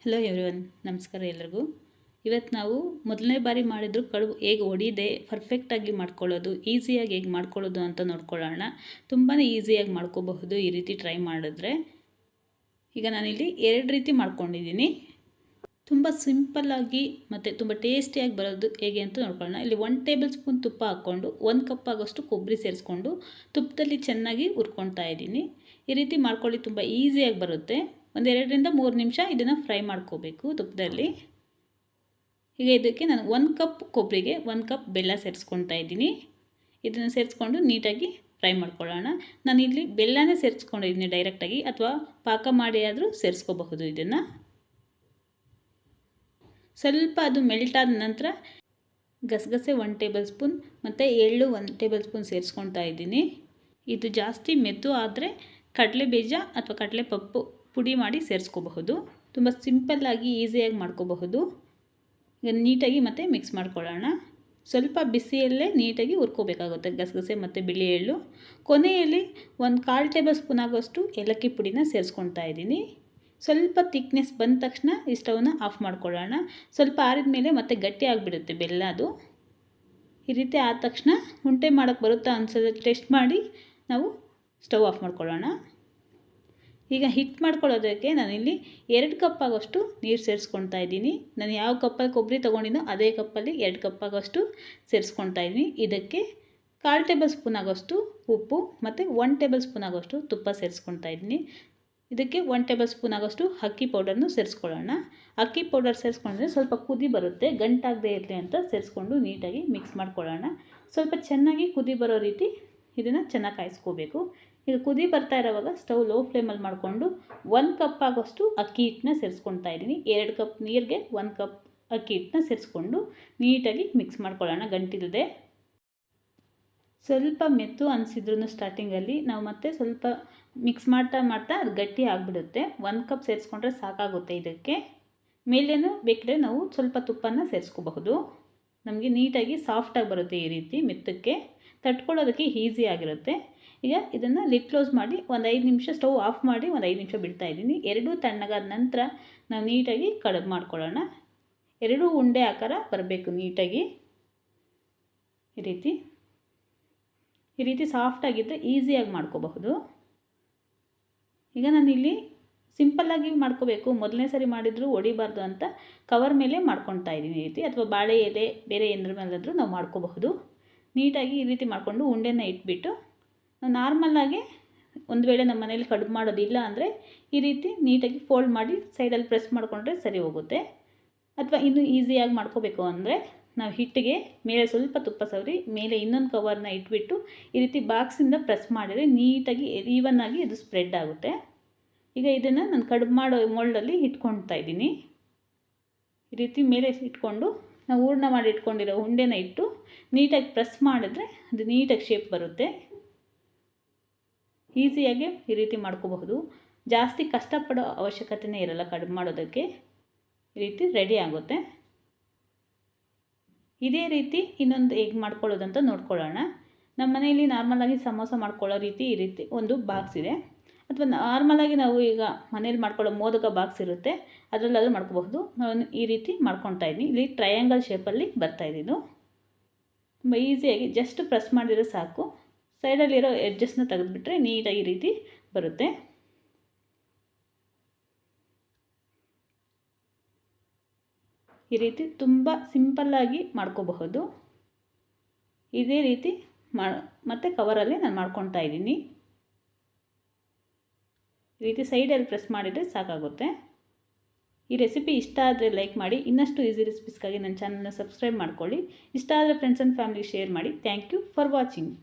Hello everyone, ನಮಸ್ಕಾರ ಎಲ್ಲರಿಗೂ. ಇವತ್ತು ನಾವು ಮೊದಲನೇ ಬಾರಿ ಮಾಡಿದ್ರು ಕಡುಬು ಹೇಗೆ ಹೊಡಿದೆ ಪರ್ಫೆಕ್ಟಾಗಿ ಮಾಡ್ಕೊಳ್ಳೋದು, ಈಸಿಯಾಗಿ ಹೇಗೆ ಮಾಡ್ಕೊಳ್ಳೋದು ಅಂತ ನೋಡ್ಕೊಳ್ಳೋಣ. ತುಂಬಾ ಈಸಿಯಾಗಿ ಮಾಡ್ಕೋಬಹುದು ಈ ರೀತಿ ಟ್ರೈ ಮಾಡಿದ್ರೆ. ಈಗ ನಾನಿಲ್ಲಿ 2 ರೀತಿ ಮಾಡ್ಕೊಂಡಿದ್ದೀನಿ. ತುಂಬ ಸಿಂಪಲ್ಲಾಗಿ ಮತ್ತು ತುಂಬ ಟೇಸ್ಟಿಯಾಗಿ ಬರೋದು ಹೇಗೆ ಅಂತ ನೋಡ್ಕೊಳ್ಳೋಣ. ಇಲ್ಲಿ 1 ಟೇಬಲ್ ಸ್ಪೂನ್ ತುಪ್ಪ ಹಾಕ್ಕೊಂಡು 1 ಕಪ್ ಆಗೋಷ್ಟು ಕೊಬ್ಬರಿ ಸೇರಿಸ್ಕೊಂಡು ತುಪ್ಪದಲ್ಲಿ ಚೆನ್ನಾಗಿ ಹುರ್ಕೊಳ್ತಾ ಇದ್ದೀನಿ. ಈ ರೀತಿ ಮಾಡ್ಕೊಳ್ಳಿ, ತುಂಬ ಈಸಿಯಾಗಿ ಬರುತ್ತೆ. ಒಂದು 2ರಿಂದ 3 ನಿಮಿಷ ಇದನ್ನು ಫ್ರೈ ಮಾಡ್ಕೋಬೇಕು ತುಪ್ಪದಲ್ಲಿ. ಈಗ ಇದಕ್ಕೆ ನಾನು 1 ಕಪ್ ಕೊಬ್ಬರಿಗೆ 1 ಕಪ್ ಬೆಲ್ಲ ಸೇರಿಸ್ಕೊಳ್ತಾ ಇದ್ದೀನಿ. ಇದನ್ನು ಸೇರಿಸ್ಕೊಂಡು ನೀಟಾಗಿ ಫ್ರೈ ಮಾಡ್ಕೊಳ್ಳೋಣ. ನಾನಿಲ್ಲಿ ಬೆಲ್ಲನೇ ಸೇರಿಸ್ಕೊಂಡಿದ್ದೀನಿ ಡೈರೆಕ್ಟಾಗಿ, ಅಥವಾ ಪಾಕ ಮಾಡಿ ಆದರೂ ಸೇರಿಸ್ಕೋಬಹುದು. ಇದನ್ನು ಸ್ವಲ್ಪ ಅದು ಮೆಲ್ಟ್ ಆದ ನಂತರ ಗಸಗಸೆ 1 ಟೇಬಲ್ ಸ್ಪೂನ್ ಮತ್ತು ಎಳ್ಳು 1 ಟೇಬಲ್ ಸ್ಪೂನ್ ಸೇರಿಸ್ಕೊಳ್ತಾ ಇದ್ದೀನಿ. ಇದು ಜಾಸ್ತಿ ಮೆದ್ದು ಆದರೆ ಕಡಲೆ ಬೀಜ ಅಥವಾ ಕಡಲೆ ಪಪ್ಪು ಪುಡಿ ಮಾಡಿ ಸೇರಿಸ್ಕೋಬಹುದು. ತುಂಬ ಸಿಂಪಲ್ಲಾಗಿ ಈಸಿಯಾಗಿ ಮಾಡ್ಕೋಬಹುದು. ಈಗ ನೀಟಾಗಿ ಮತ್ತೆ ಮಿಕ್ಸ್ ಮಾಡ್ಕೊಳ್ಳೋಣ. ಸ್ವಲ್ಪ ಬಿಸಿಯಲ್ಲೇ ನೀಟಾಗಿ ಹುರ್ಕೋಬೇಕಾಗುತ್ತೆ ಗಸಗಸೆ ಮತ್ತು ಬಿಳಿ ಎಳ್ಳು. ಕೊನೆಯಲ್ಲಿ 1/4 ಟೇಬಲ್ ಸ್ಪೂನ್ ಆಗೋಷ್ಟು ಏಲಕ್ಕಿ ಪುಡಿನ ಸೇರಿಸ್ಕೊಳ್ತಾ ಇದ್ದೀನಿ. ಸ್ವಲ್ಪ ತಿಕ್ನೆಸ್ ಬಂದ ತಕ್ಷಣ ಈ ಸ್ಟವ್ನ ಆಫ್ ಮಾಡ್ಕೊಳ್ಳೋಣ. ಸ್ವಲ್ಪ ಆರಿದ ಮೇಲೆ ಮತ್ತೆ ಗಟ್ಟಿ ಆಗಿಬಿಡುತ್ತೆ ಬೆಲ್ಲ. ಅದು ಈ ರೀತಿ ಆದ ತಕ್ಷಣ ಉಂಡೆ ಮಾಡೋಕ್ಕೆ ಬರುತ್ತಾ ಅನ್ಸೋದು ಟೆಸ್ಟ್ ಮಾಡಿ ನಾವು ಸ್ಟವ್ ಆಫ್ ಮಾಡ್ಕೊಳ್ಳೋಣ. ಈಗ ಹಿಟ್ಟು ಮಾಡ್ಕೊಳ್ಳೋದಕ್ಕೆ ನಾನಿಲ್ಲಿ 2 ಕಪ್ ಆಗೋಷ್ಟು ನೀರು ಸೇರಿಸ್ಕೊಳ್ತಾ ಇದ್ದೀನಿ. ನಾನು ಯಾವ ಕಪ್ಪಲ್ಲಿ ಕೊಬ್ಬರಿ ತೊಗೊಂಡಿನೋ ಅದೇ ಕಪ್ಪಲ್ಲಿ 2 ಕಪ್ ಆಗೋಷ್ಟು ಸೇರಿಸ್ಕೊಳ್ತಾ ಇದ್ದೀನಿ. ಇದಕ್ಕೆ 1/4 ಟೇಬಲ್ ಸ್ಪೂನ್ ಆಗೋಷ್ಟು ಉಪ್ಪು ಮತ್ತು 1 ಟೇಬಲ್ ಸ್ಪೂನ್ ಆಗೋಷ್ಟು ತುಪ್ಪ ಸೇರಿಸ್ಕೊಳ್ತಾ ಇದ್ದೀನಿ. ಇದಕ್ಕೆ 1 ಟೇಬಲ್ ಸ್ಪೂನ್ ಆಗೋಷ್ಟು ಅಕ್ಕಿ ಪೌಡರ್ನು ಸೇರಿಸ್ಕೊಳ್ಳೋಣ. ಅಕ್ಕಿ ಪೌಡರ್ ಸೇರಿಸ್ಕೊಂಡ್ರೆ ಸ್ವಲ್ಪ ಕುದಿ ಬರುತ್ತೆ, ಗಂಟಾಗದೇ ಇರಲಿ ಅಂತ ಸೇರಿಸ್ಕೊಂಡು ನೀಟಾಗಿ ಮಿಕ್ಸ್ ಮಾಡ್ಕೊಳ್ಳೋಣ. ಸ್ವಲ್ಪ ಚೆನ್ನಾಗಿ ಕುದಿ ಬರೋ ರೀತಿ ಇದನ್ನು ಚೆನ್ನಾಗಿ ಕಾಯಿಸ್ಕೋಬೇಕು. ಈಗ ಕುದಿ ಬರ್ತಾ ಇರೋವಾಗ ಸ್ಟವ್ ಲೋ ಫ್ಲೇಮಲ್ಲಿ ಮಾಡಿಕೊಂಡು 1 ಕಪ್ ಆಗೋಷ್ಟು ಅಕ್ಕಿ ಹಿಟ್ಟನ್ನ ಸೇರಿಸ್ಕೊಳ್ತಾ ಇದ್ದೀನಿ. 2 ಕಪ್ ನೀರಿಗೆ 1 ಕಪ್ ಅಕ್ಕಿ ಹಿಟ್ಟನ್ನ ಸೇರಿಸ್ಕೊಂಡು ನೀಟಾಗಿ ಮಿಕ್ಸ್ ಮಾಡ್ಕೊಳ್ಳೋಣ ಗಂಟಿಲ್ಲದೆ. ಸ್ವಲ್ಪ ಮೆತ್ತು ಅನಿಸಿದ್ರು ಸ್ಟಾರ್ಟಿಂಗಲ್ಲಿ ನಾವು ಮತ್ತೆ ಸ್ವಲ್ಪ ಮಿಕ್ಸ್ ಮಾಡ್ತಾ ಅದು ಗಟ್ಟಿ ಆಗಿಬಿಡುತ್ತೆ. 1 ಕಪ್ ಸೇರಿಸ್ಕೊಂಡ್ರೆ ಸಾಕಾಗುತ್ತೆ. ಇದಕ್ಕೆ ಮೇಲೇನು ಬೇಕಿದ್ರೆ ನಾವು ಸ್ವಲ್ಪ ತುಪ್ಪನ ಸೇರಿಸ್ಕೋಬಹುದು. ನಮಗೆ ನೀಟಾಗಿ ಸಾಫ್ಟಾಗಿ ಬರುತ್ತೆ. ಈ ರೀತಿ ಮೆತ್ತಕ್ಕೆ ತಟ್ಕೊಳ್ಳೋದಕ್ಕೆ ಈಸಿ ಆಗಿರುತ್ತೆ. ಈಗ ಇದನ್ನು ಲಿಡ್ ಕ್ಲೋಸ್ ಮಾಡಿ ಒಂದು 5 ನಿಮಿಷ ಸ್ಟವ್ ಆಫ್ ಮಾಡಿ ಒಂದು 5 ನಿಮಿಷ ಬಿಡ್ತಾ ಇದ್ದೀನಿ. ಎರಡೂ ತಣ್ಣಗಾದ ನಂತರ ನಾವು ನೀಟಾಗಿ ಕಡುಬು ಮಾಡ್ಕೊಳ್ಳೋಣ. ಎರಡೂ ಉಂಡೆ ಆಕಾರ ಬರಬೇಕು ನೀಟಾಗಿ. ಈ ರೀತಿ ಸಾಫ್ಟಾಗಿದ್ದರೆ ಈಸಿಯಾಗಿ ಮಾಡ್ಕೋಬಹುದು. ಈಗ ನಾನಿಲ್ಲಿ ಸಿಂಪಲ್ಲಾಗಿ ಮಾಡ್ಕೋಬೇಕು, ಮೊದಲನೇ ಸರಿ ಮಾಡಿದರೂ ಹೊಡಿಬಾರ್ದು ಅಂತ ಕವರ್ ಮೇಲೆ ಮಾಡ್ಕೊಳ್ತಾ ಇದ್ದೀನಿ ಈ ರೀತಿ, ಅಥವಾ ಬಾಳೆ ಎಲೆ ಬೇರೆ ಏನ್ರ ಮೇಲಾದರೂ ನಾವು ಮಾಡ್ಕೋಬಹುದು. ನೀಟಾಗಿ ಈ ರೀತಿ ಮಾಡಿಕೊಂಡು ಉಂಡೆನ ಇಟ್ಬಿಟ್ಟು ನಾವು ನಾರ್ಮಲ್ಲಾಗಿ ಒಂದು ವೇಳೆ ನಮ್ಮ ಮನೇಲಿ ಕಡುಬು ಮಾಡೋದಿಲ್ಲ ಅಂದರೆ ಈ ರೀತಿ ನೀಟಾಗಿ ಫೋಲ್ಡ್ ಮಾಡಿ ಸೈಡಲ್ಲಿ ಪ್ರೆಸ್ ಮಾಡಿಕೊಂಡ್ರೆ ಸರಿ ಹೋಗುತ್ತೆ. ಅಥವಾ ಇನ್ನೂ ಈಸಿಯಾಗಿ ಮಾಡ್ಕೋಬೇಕು ಅಂದರೆ ನಾವು ಹಿಟ್ಟಿಗೆ ಮೇಲೆ ಸ್ವಲ್ಪ ತುಪ್ಪ ಸವರಿ ಮೇಲೆ ಇನ್ನೊಂದು ಕವರ್ನ ಇಟ್ಬಿಟ್ಟು ಈ ರೀತಿ ಬಾಕ್ಸಿಂದ ಪ್ರೆಸ್ ಮಾಡಿದರೆ ನೀಟಾಗಿ ಈವನ್ನಾಗಿ ಇದು ಸ್ಪ್ರೆಡ್ ಆಗುತ್ತೆ. ಈಗ ಇದನ್ನು ನಾನು ಕಡುಬು ಮಾಡೋ ಮೋಲ್ಡಲ್ಲಿ ಇಟ್ಕೊಳ್ತಾ ಇದ್ದೀನಿ. ಈ ರೀತಿ ಮೇಲೆ ಇಟ್ಕೊಂಡು ನಾವು ಹೂರ್ಣ ಮಾಡಿ ಇಟ್ಕೊಂಡಿರೋ ಉಂಡೆನ ಇಟ್ಟು ನೀಟಾಗಿ ಪ್ರೆಸ್ ಮಾಡಿದ್ರೆ ಅದು ನೀಟಾಗಿ ಶೇಪ್ ಬರುತ್ತೆ. ಈಸಿಯಾಗಿ ಈ ರೀತಿ ಮಾಡ್ಕೋಬಹುದು. ಜಾಸ್ತಿ ಕಷ್ಟಪಡೋ ಅವಶ್ಯಕತೆಯೇ ಇರಲ್ಲ ಕಡುಬು ಮಾಡೋದಕ್ಕೆ. ಈ ರೀತಿ ರೆಡಿ ಆಗುತ್ತೆ. ಇದೇ ರೀತಿ ಇನ್ನೊಂದು ಹೇಗೆ ಮಾಡ್ಕೊಳ್ಳೋದಂತ ನೋಡ್ಕೊಳ್ಳೋಣ. ನಮ್ಮ ಮನೆಯಲ್ಲಿ ನಾರ್ಮಲಾಗಿ ಸಮೋಸ ಮಾಡ್ಕೊಳ್ಳೋ ರೀತಿ ಈ ರೀತಿ ಒಂದು ಬಾಕ್ಸ್ ಇದೆ, ಅಥವಾ ನಾರ್ಮಲಾಗಿ ನಾವು ಈಗ ಮನೇಲಿ ಮಾಡ್ಕೊಳ್ಳೋ ಮೋದಕ ಬಾಕ್ಸ್ ಇರುತ್ತೆ, ಅದರಲ್ಲಾದರೂ ಮಾಡ್ಕೋಬಹುದು. ನಾನು ಈ ರೀತಿ ಮಾಡ್ಕೊಳ್ತಾ ಇದ್ದೀನಿ. ಇಲ್ಲಿ ಟ್ರಯಾಂಗಲ್ ಶೇಪಲ್ಲಿ ಬರ್ತಾಯಿದ್ದು. ತುಂಬ ಈಸಿಯಾಗಿ ಜಸ್ಟ್ ಪ್ರೆಸ್ ಮಾಡಿದರೆ ಸಾಕು. ಸೈಡಲ್ಲಿರೋ ಎಡ್ಜಸ್ನ ತೆಗೆದುಬಿಟ್ರೆ ನೀಟಾಗಿ ಈ ರೀತಿ ಬರುತ್ತೆ. ಈ ರೀತಿ ತುಂಬ ಸಿಂಪಲ್ಲಾಗಿ ಮಾಡ್ಕೋಬಹುದು. ಇದೇ ರೀತಿ ಮತ್ತೆ ಕವರಲ್ಲಿ ನಾನು ಮಾಡ್ಕೊಳ್ತಾ ಇದ್ದೀನಿ. ಈ ರೀತಿ ಸೈಡಲ್ಲಿ ಪ್ರೆಸ್ ಮಾಡಿದರೆ ಸಾಕಾಗುತ್ತೆ. ಈ ರೆಸಿಪಿ ಇಷ್ಟ ಆದರೆ ಲೈಕ್ ಮಾಡಿ. ಇನ್ನಷ್ಟು ಈಸಿ ರೆಸಿಪೀಸ್ಗಾಗಿ ನನ್ನ ಚಾನಲ್ನ ಸಬ್ಸ್ಕ್ರೈಬ್ ಮಾಡ್ಕೊಳ್ಳಿ. ಇಷ್ಟ ಆದರೆ ಫ್ರೆಂಡ್ಸ್ ಆ್ಯಂಡ್ ಫ್ಯಾಮಿಲಿ ಶೇರ್ ಮಾಡಿ. Thank you for watching.